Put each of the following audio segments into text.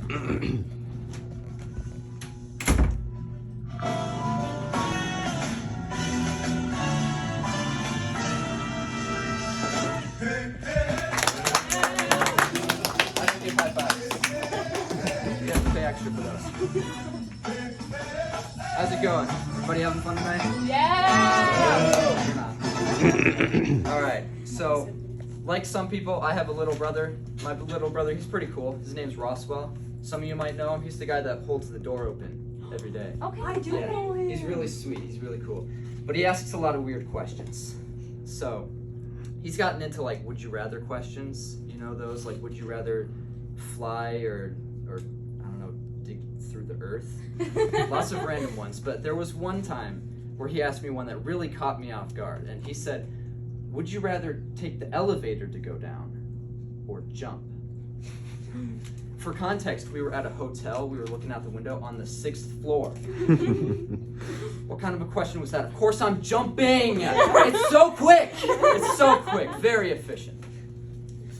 How's it going? Everybody having fun tonight? Yeah! Alright, so like some people, I have a little brother. My little brother, he's pretty cool. His name's Roswell. Some of you might know him. He's the guy that holds the door open every day. Okay, I do know him. He's really sweet. He's really cool. But he asks a lot of weird questions. So he's gotten into like would you rather questions. You know those? Like would you rather fly or I don't know, dig through the earth? Lots of random ones. But there was one time where he asked me one that really caught me off guard. And he said, would you rather take the elevator to go down or jump? For context, we were at a hotel. We were looking out the window on the 6th floor. What kind of a question was that? Of course I'm jumping! It's so quick! It's so quick. Very efficient.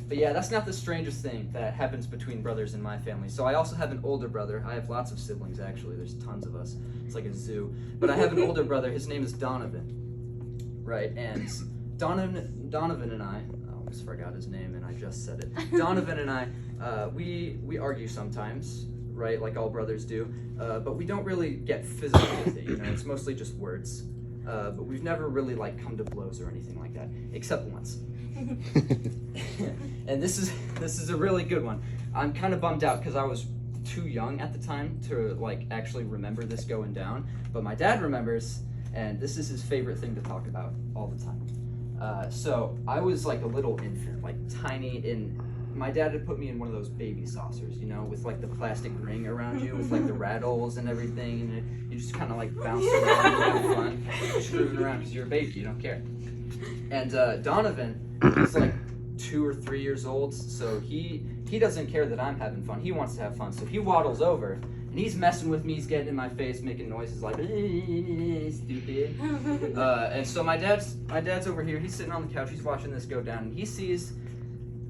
But yeah, that's not the strangest thing that happens between brothers in my family. So I also have an older brother. I have lots of siblings, actually. There's tons of us. It's like a zoo. But I have an older brother. His name is Donovan. Right? And Donovan and I almost forgot his name and I just said it. Donovan and I, we argue sometimes, right, like all brothers do, but we don't really get physical with it, you know, it's mostly just words. But we've never really like come to blows or anything like that, except once. And this is a really good one. I'm kind of bummed out because I was too young at the time to like actually remember this going down, but my dad remembers, and this is his favorite thing to talk about all the time. So I was like a little infant, like tiny, and my dad had put me in one of those baby saucers, you know, with like the plastic ring around you, with like the rattles and everything, and you just kind of like bounce around and have fun, screwing around because you're a baby, you don't care. And Donovan, he's like 2 or 3 years old, so he doesn't care that I'm having fun. He wants to have fun, so he waddles over, and he's messing with me. He's getting in my face, making noises like stupid. And so my dad's over here. He's sitting on the couch. He's watching this go down, and he sees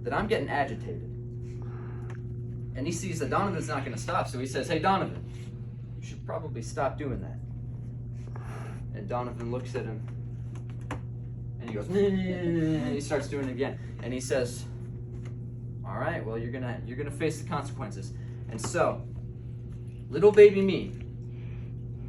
that I'm getting agitated, and he sees that Donovan's not going to stop. So he says, "Hey, Donovan, you should probably stop doing that." And Donovan looks at him. And he goes, and he starts doing it again. And he says, all right, well, you're gonna face the consequences. And so, little baby me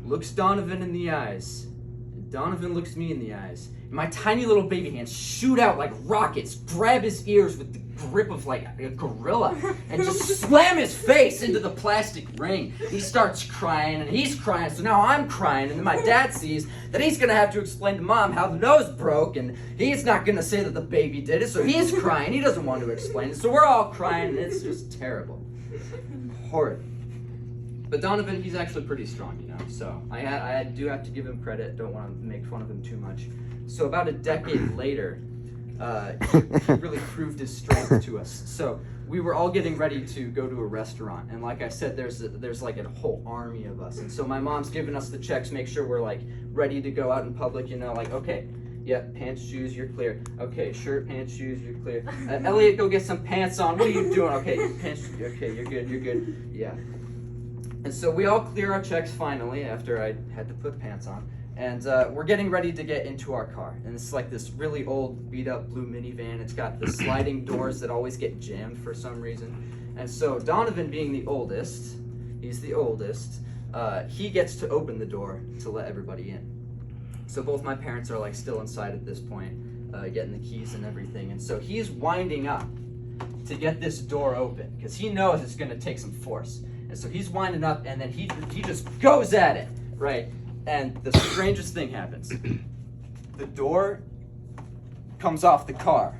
looks Donovan in the eyes. And Donovan looks me in the eyes. And my tiny little baby hands shoot out like rockets, grab his ears with the grip of like a gorilla, and just slam his face into the plastic ring. He starts crying, and he's crying, so now I'm crying, and then my dad sees that he's gonna have to explain to mom how the nose broke, and he's not gonna say that the baby did it, so he's crying. He doesn't want to explain it, so we're all crying, and it's just terrible. Horrid. But Donovan, he's actually pretty strong, you know, so I do have to give him credit. Don't want to make fun of him too much. So about a decade later, he really proved his strength to us. So we were all getting ready to go to a restaurant, and like I said, there's like a whole army of us. And so my mom's giving us the checks, make sure we're like ready to go out in public, you know, like, okay, yep, pants, shoes, you're clear. Okay, shirt, pants, shoes, you're clear. Elliot, go get some pants on. What are you doing? Okay, pants, okay, you're good. Yeah. And so we all clear our checks finally after I had to put pants on. And we're getting ready to get into our car. And it's like this really old, beat-up blue minivan. It's got the sliding doors that always get jammed for some reason. And so Donovan, being the oldest, he's the oldest, he gets to open the door to let everybody in. So both my parents are like still inside at this point, getting the keys and everything. And so he's winding up to get this door open because he knows it's going to take some force. And so he's winding up, and then he just goes at it, right? And the strangest thing happens. The door comes off the car.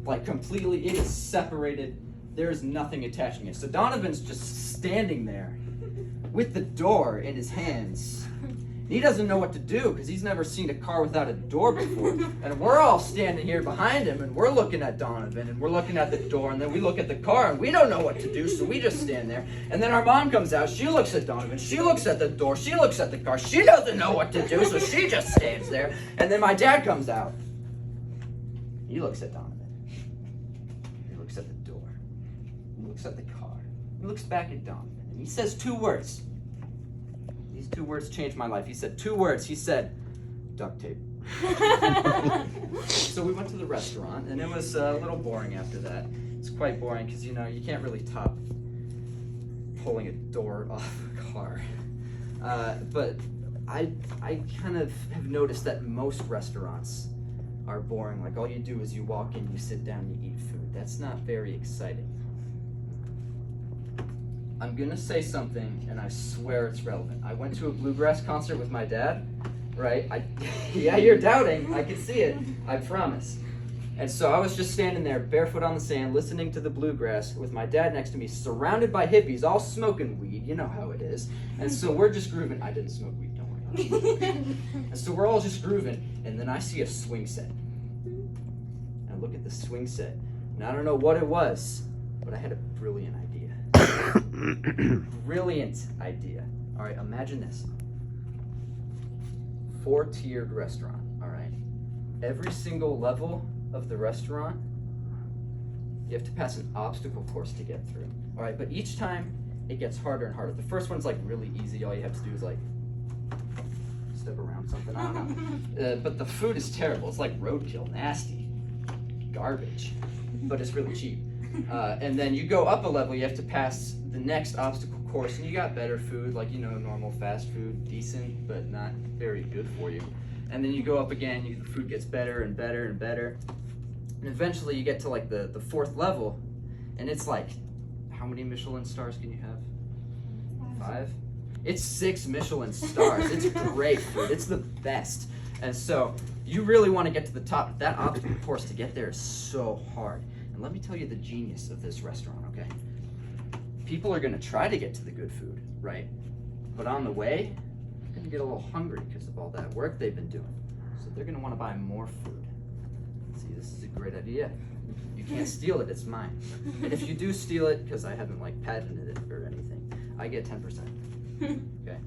Like completely, it is separated. There is nothing attaching it. So Donovan's just standing there with the door in his hands. He doesn't know what to do because he's never seen a car without a door before. And we're all standing here behind him, and we're looking at Donovan, and we're looking at the door, and then we look at the car, and we don't know what to do, so we just stand there. And then our mom comes out, she looks at Donovan, she looks at the door, she looks at the car, she doesn't know what to do, so she just stands there. And then my dad comes out. He looks at Donovan. He looks at the door. He looks at the car. He He looks back at Dom, and he says 2 words. These 2 words changed my life. He said 2 words. He said, duct tape. So we went to the restaurant, and it was a little boring after that. It's quite boring because, you can't really top pulling a door off a car. But I kind of have noticed that most restaurants are boring. Like, all you do is you walk in, you sit down, you eat food. That's not very exciting. I'm gonna say something, and I swear it's relevant. I went to a bluegrass concert with my dad, right? Yeah, you're doubting. I can see it. I promise. And so I was just standing there, barefoot on the sand, listening to the bluegrass with my dad next to me, surrounded by hippies, all smoking weed. You know how it is. And so we're just grooving. I didn't smoke weed, don't worry. And so we're all just grooving, and then I see a swing set. And I look at the swing set, and I don't know what it was, but I had a brilliant idea. Brilliant idea. All right, imagine this. 4-tiered restaurant, all right? Every single level of the restaurant, you have to pass an obstacle course to get through. All right, but each time it gets harder and harder. The first one's like really easy. All you have to do is like step around something. I don't know. But the food is terrible. It's like roadkill, nasty, garbage, but it's really cheap. And then you go up a level, you have to pass the next obstacle course, and you got better food, like, normal fast food, decent, but not very good for you. And then you go up again, the food gets better and better and better. And eventually you get to like the 4th level, and it's like, how many Michelin stars can you have? 5? It's 6 Michelin stars. It's great food. It's the best. And so you really want to get to the top. That obstacle course to get there is so hard. And let me tell you the genius of this restaurant, okay? People are gonna try to get to the good food, right? But on the way, they're gonna get a little hungry because of all that work they've been doing. So they're gonna wanna buy more food. See, this is a great idea. You can't steal it, it's mine. And if you do steal it, because I haven't like patented it or anything, I get 10%. Okay?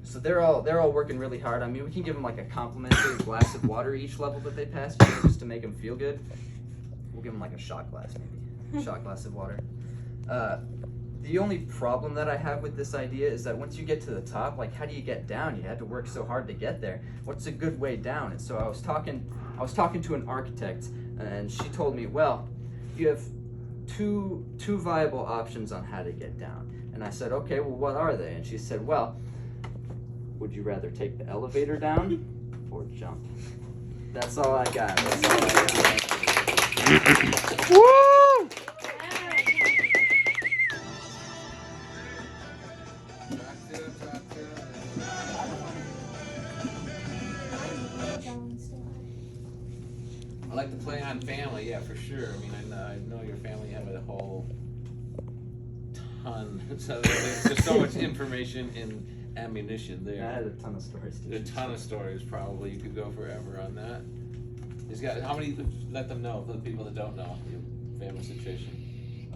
So they're all working really hard. I mean, we can give them like a complimentary glass of water each level that they pass, just to make them feel good. We'll give them like a shot glass, maybe. Shot glass of water. The only problem that I have with this idea is that once you get to the top, like, how do you get down? You had to work so hard to get there. What's a good way down? And so I was talking to an architect, and she told me, well, you have two viable options on how to get down. And I said, okay, well, what are they? And she said, well, would you rather take the elevator down or jump? That's all I got. That's all I got. Woo! I like to play on family, yeah, for sure. I mean, I know your family have a whole ton. So there's so much information and ammunition there. I had a ton of stories too. A ton of stories, probably. You could go forever on that. He's got how many? Let them know for the people that don't know your family situation.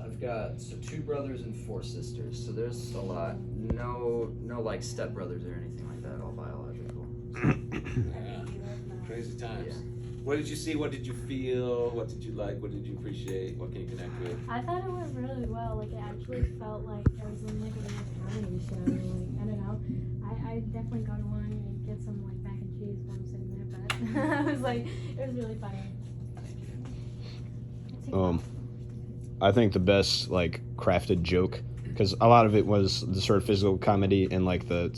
I've got 2 brothers and 4 sisters, so there's a lot. No like stepbrothers or anything like that. All biological. Yeah, crazy times. Yeah. What did you see? What did you feel? What did you like? What did you appreciate? What can you connect with? I thought it went really well. Like, it actually felt like I was in like a real comedy show. Like, I don't know. I definitely go to one and get some like mac and cheese while I'm sitting there, but I was like, it was really funny. I think the best like crafted joke, because a lot of it was the sort of physical comedy and like the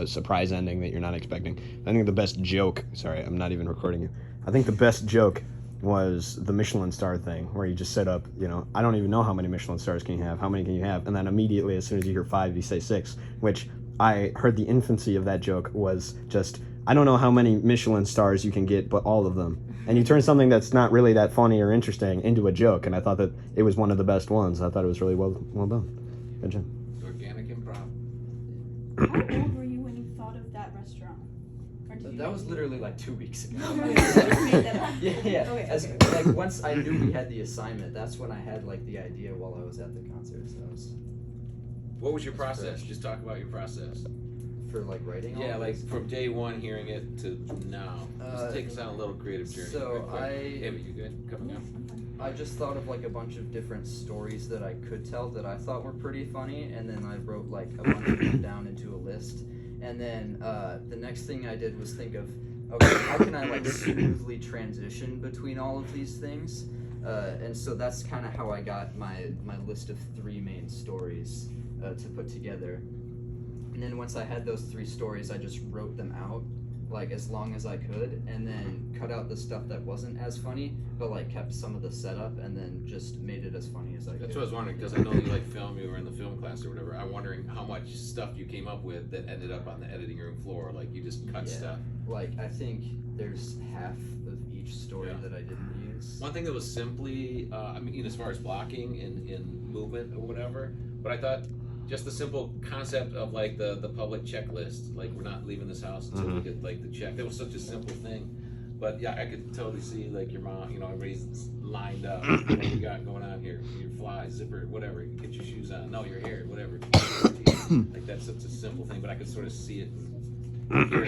surprise ending that you're not expecting. I think the best joke, sorry, I'm not even recording you. I think the best joke was the Michelin star thing, where you just set up, I don't even know how many Michelin stars can you have, how many can you have, and then immediately as soon as you hear 5, you say 6, which I heard the infancy of that joke was just, I don't know how many Michelin stars you can get, but all of them. And you turn something that's not really that funny or interesting into a joke, and I thought that it was one of the best ones. I thought it was really well done. Good job. Organic improv. How old were you when you thought of that restaurant? Or did you That was literally like 2 weeks ago. You just made that up. Yeah. Okay. Like once I knew we had the assignment, that's when I had like the idea while I was at the concert. So it was What was your process? Just talk about your process. for like writing. all Yeah, of like this. from day one hearing it to now. Just take us on a little creative journey. So real quick. I- Ava, you good? Coming up. I just thought of like a bunch of different stories that I could tell that I thought were pretty funny, and then I wrote like a bunch of them down into a list. And then the next thing I did was think of, okay, how can I like smoothly transition between all of these things? And so that's kind of how I got my list of 3 main stories to put together. And then once I had those 3 stories, I just wrote them out like as long as I could, and then cut out the stuff that wasn't as funny, but like kept some of the setup, and then just made it as funny as I could. That's what I was wondering, because I know you like film, you were in the film class or whatever. I'm wondering how much stuff you came up with that ended up on the editing room floor, like you just cut Yeah. stuff. Like I think there's half of each story that I didn't use. One thing that was simply, I mean, as far as blocking in movement or whatever, but I thought just the simple concept of like the public checklist, like we're not leaving this house until we get like the check. That was such a simple thing, but yeah, I could totally see like your mom, you know, everybody's lined up. What do you got going on here? Your fly, zipper, whatever. Get your shoes on. No, your hair, whatever. Like that's such a simple thing, but I could sort of see it here,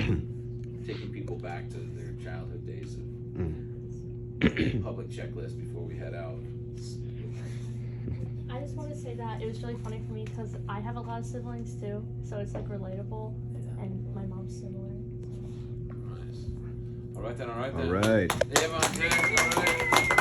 taking people back to their childhood days of public checklist before we head out. I just want to say that it was really funny for me because I have a lot of siblings too, so it's like relatable, and my mom's similar. Nice. All right then. All right. Yeah, man, all right.